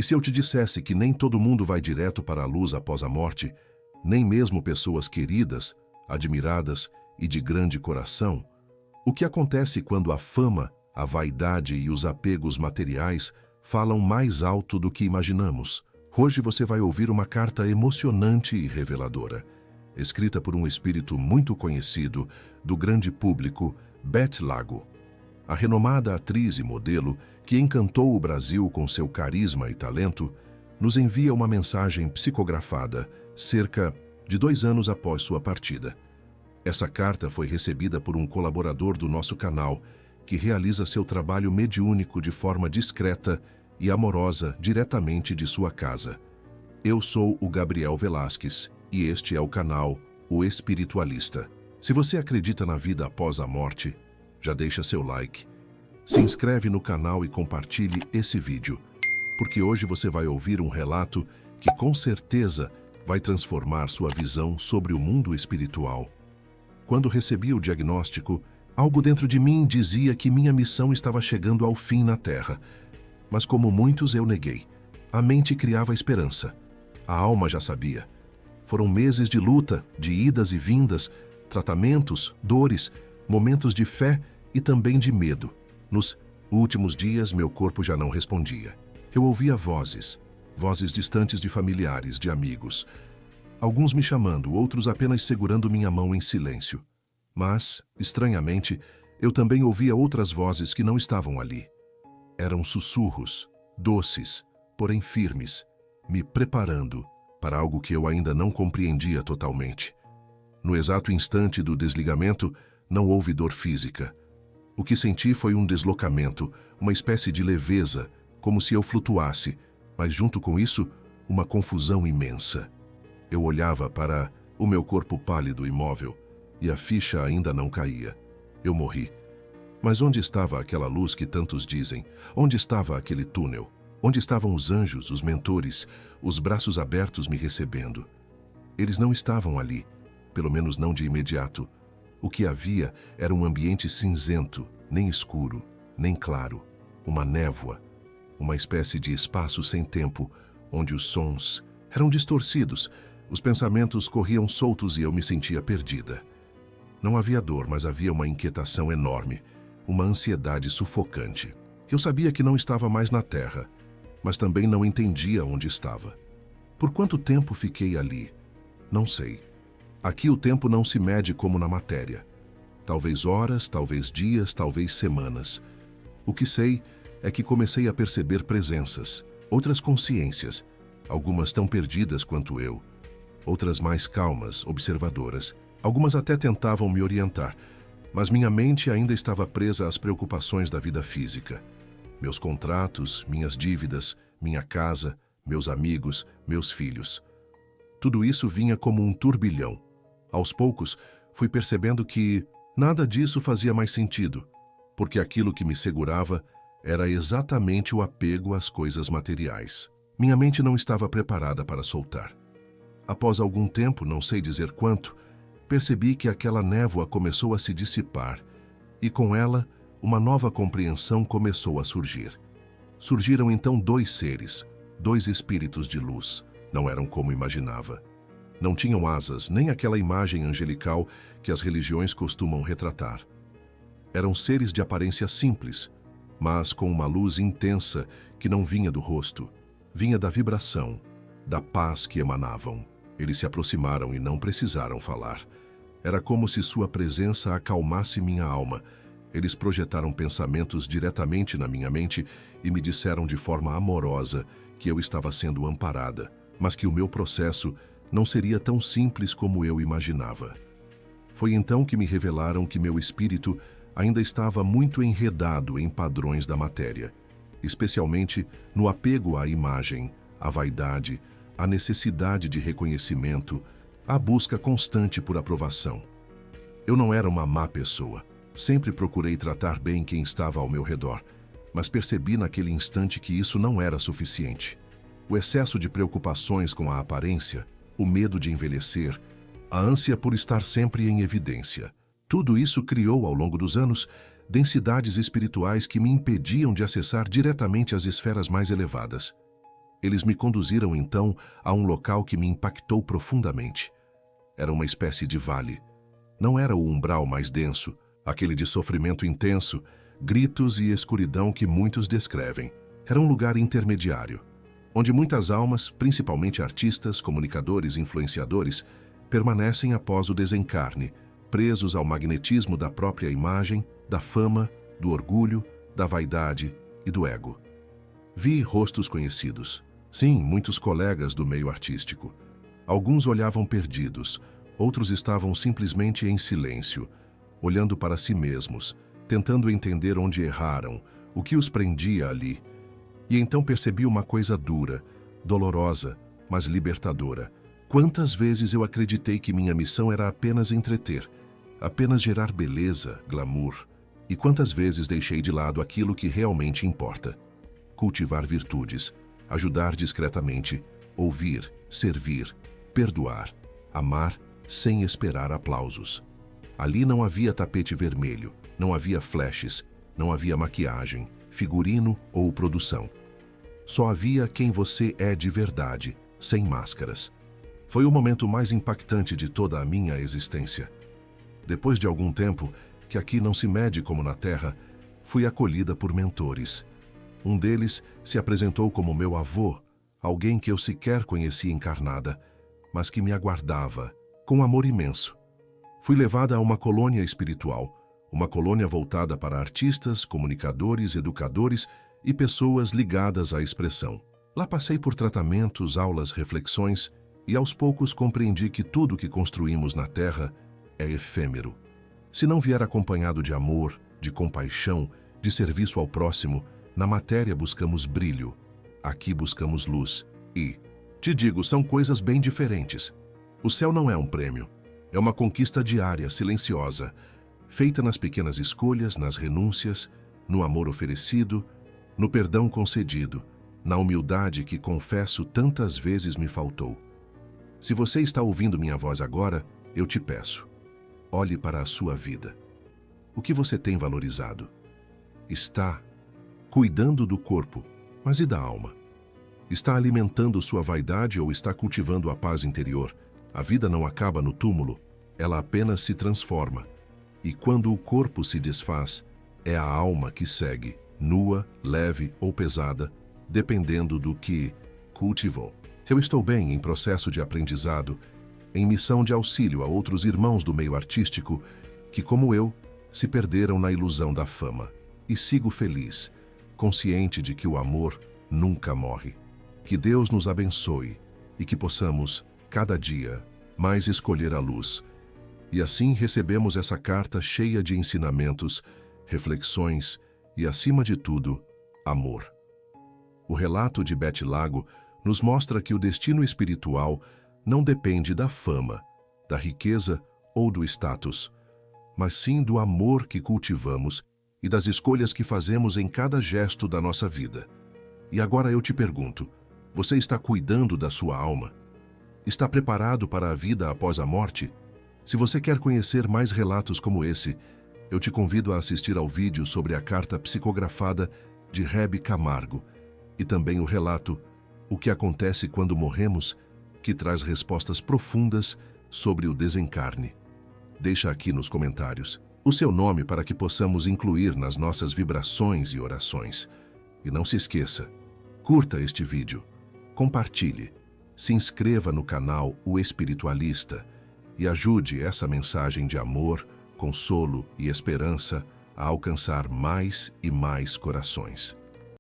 E se eu te dissesse que nem todo mundo vai direto para a luz após a morte, nem mesmo pessoas queridas, admiradas e de grande coração? O que acontece quando a fama, a vaidade e os apegos materiais falam mais alto do que imaginamos? Hoje você vai ouvir uma carta emocionante e reveladora, escrita por um espírito muito conhecido do grande público, Beth Lago. A renomada atriz e modelo, que encantou o Brasil com seu carisma e talento, nos envia uma mensagem psicografada cerca de 2 anos após sua partida. Essa carta foi recebida por um colaborador do nosso canal, que realiza seu trabalho mediúnico de forma discreta e amorosa diretamente de sua casa. Eu sou o Gabriel Velasquez e este é o canal O Espiritualista. Se você acredita na vida após a morte, já deixa seu like, se inscreve no canal e compartilhe esse vídeo, porque hoje você vai ouvir um relato que com certeza vai transformar sua visão sobre o mundo espiritual. Quando recebi o diagnóstico, algo dentro de mim dizia que minha missão estava chegando ao fim na Terra. Mas como muitos eu neguei. A mente criava esperança. A alma já sabia. Foram meses de luta, de idas e vindas, tratamentos, dores, momentos de fé e também de medo. Nos últimos dias, meu corpo já não respondia. Eu ouvia vozes distantes de familiares, de amigos. Alguns me chamando, outros apenas segurando minha mão em silêncio. Mas, estranhamente, eu também ouvia outras vozes que não estavam ali. Eram sussurros, doces, porém firmes, me preparando para algo que eu ainda não compreendia totalmente. No exato instante do desligamento, não houve dor física. O que senti foi um deslocamento, uma espécie de leveza, como se eu flutuasse, mas junto com isso, uma confusão imensa. Eu olhava para o meu corpo pálido e imóvel, e a ficha ainda não caía. Eu morri. Mas onde estava aquela luz que tantos dizem? Onde estava aquele túnel? Onde estavam os anjos, os mentores, os braços abertos me recebendo? Eles não estavam ali, pelo menos não de imediato. O que havia era um ambiente cinzento, nem escuro, nem claro, uma névoa, uma espécie de espaço sem tempo, onde os sons eram distorcidos, os pensamentos corriam soltos e eu me sentia perdida. Não havia dor, mas havia uma inquietação enorme, uma ansiedade sufocante. Eu sabia que não estava mais na Terra, mas também não entendia onde estava. Por quanto tempo fiquei ali? Não sei. Aqui o tempo não se mede como na matéria. Talvez horas, talvez dias, talvez semanas. O que sei é que comecei a perceber presenças, outras consciências, algumas tão perdidas quanto eu, outras mais calmas, observadoras. Algumas até tentavam me orientar, mas minha mente ainda estava presa às preocupações da vida física. Meus contratos, minhas dívidas, minha casa, meus amigos, meus filhos. Tudo isso vinha como um turbilhão. Aos poucos, fui percebendo que nada disso fazia mais sentido, porque aquilo que me segurava era exatamente o apego às coisas materiais. Minha mente não estava preparada para soltar. Após algum tempo, não sei dizer quanto, percebi que aquela névoa começou a se dissipar e, com ela, uma nova compreensão começou a surgir. Surgiram então 2 seres, 2 espíritos de luz. Não eram como imaginava. Não tinham asas, nem aquela imagem angelical que as religiões costumam retratar. Eram seres de aparência simples, mas com uma luz intensa que não vinha do rosto, vinha da vibração, da paz que emanavam. Eles se aproximaram e não precisaram falar. Era como se sua presença acalmasse minha alma. Eles projetaram pensamentos diretamente na minha mente e me disseram de forma amorosa que eu estava sendo amparada, mas que o meu processo não seria tão simples como eu imaginava. Foi então que me revelaram que meu espírito ainda estava muito enredado em padrões da matéria, especialmente no apego à imagem, à vaidade, à necessidade de reconhecimento, à busca constante por aprovação. Eu não era uma má pessoa. Sempre procurei tratar bem quem estava ao meu redor, mas percebi naquele instante que isso não era suficiente. O excesso de preocupações com a aparência, o medo de envelhecer, a ânsia por estar sempre em evidência. Tudo isso criou, ao longo dos anos, densidades espirituais que me impediam de acessar diretamente as esferas mais elevadas. Eles me conduziram então a um local que me impactou profundamente. Era uma espécie de vale. Não era o umbral mais denso, aquele de sofrimento intenso, gritos e escuridão que muitos descrevem. Era um lugar intermediário, onde muitas almas, principalmente artistas, comunicadores e influenciadores, permanecem após o desencarne, presos ao magnetismo da própria imagem, da fama, do orgulho, da vaidade e do ego. Vi rostos conhecidos. Sim, muitos colegas do meio artístico. Alguns olhavam perdidos, outros estavam simplesmente em silêncio, olhando para si mesmos, tentando entender onde erraram, o que os prendia ali. E então percebi uma coisa dura, dolorosa, mas libertadora. Quantas vezes eu acreditei que minha missão era apenas entreter, apenas gerar beleza, glamour, e quantas vezes deixei de lado aquilo que realmente importa. Cultivar virtudes, ajudar discretamente, ouvir, servir, perdoar, amar sem esperar aplausos. Ali não havia tapete vermelho, não havia flashes, não havia maquiagem, figurino ou produção. Só havia quem você é de verdade, sem máscaras. Foi o momento mais impactante de toda a minha existência. Depois de algum tempo, que aqui não se mede como na Terra, fui acolhida por mentores. Um deles se apresentou como meu avô, alguém que eu sequer conhecia encarnada, mas que me aguardava, com amor imenso. Fui levada a uma colônia espiritual, uma colônia voltada para artistas, comunicadores, educadores e pessoas ligadas à expressão. Lá passei por tratamentos, aulas, reflexões e aos poucos compreendi que tudo que construímos na Terra é efêmero. Se não vier acompanhado de amor, de compaixão, de serviço ao próximo, na matéria buscamos brilho, aqui buscamos luz. E, te digo, são coisas bem diferentes. O céu não é um prêmio, é uma conquista diária, silenciosa, feita nas pequenas escolhas, nas renúncias, no amor oferecido, no perdão concedido, na humildade que, confesso, tantas vezes me faltou. Se você está ouvindo minha voz agora, eu te peço, olhe para a sua vida. O que você tem valorizado? Está cuidando do corpo, mas e da alma? Está alimentando sua vaidade ou está cultivando a paz interior? A vida não acaba no túmulo, ela apenas se transforma. E quando o corpo se desfaz, é a alma que segue, nua, leve ou pesada, dependendo do que cultivou. Eu estou bem em processo de aprendizado, em missão de auxílio a outros irmãos do meio artístico que, como eu, se perderam na ilusão da fama. E sigo feliz, consciente de que o amor nunca morre. Que Deus nos abençoe e que possamos, cada dia, mais escolher a luz. E assim recebemos essa carta cheia de ensinamentos, reflexões e, acima de tudo, amor. O relato de Beth Lago nos mostra que o destino espiritual não depende da fama, da riqueza ou do status, mas sim do amor que cultivamos e das escolhas que fazemos em cada gesto da nossa vida. E agora eu te pergunto, você está cuidando da sua alma? Está preparado para a vida após a morte? Se você quer conhecer mais relatos como esse, eu te convido a assistir ao vídeo sobre a carta psicografada de Hebe Camargo e também o relato O que acontece quando morremos, que traz respostas profundas sobre o desencarne. Deixa aqui nos comentários o seu nome para que possamos incluir nas nossas vibrações e orações. E não se esqueça, curta este vídeo, compartilhe, se inscreva no canal O Espiritualista e ajude essa mensagem de amor, consolo e esperança a alcançar mais e mais corações.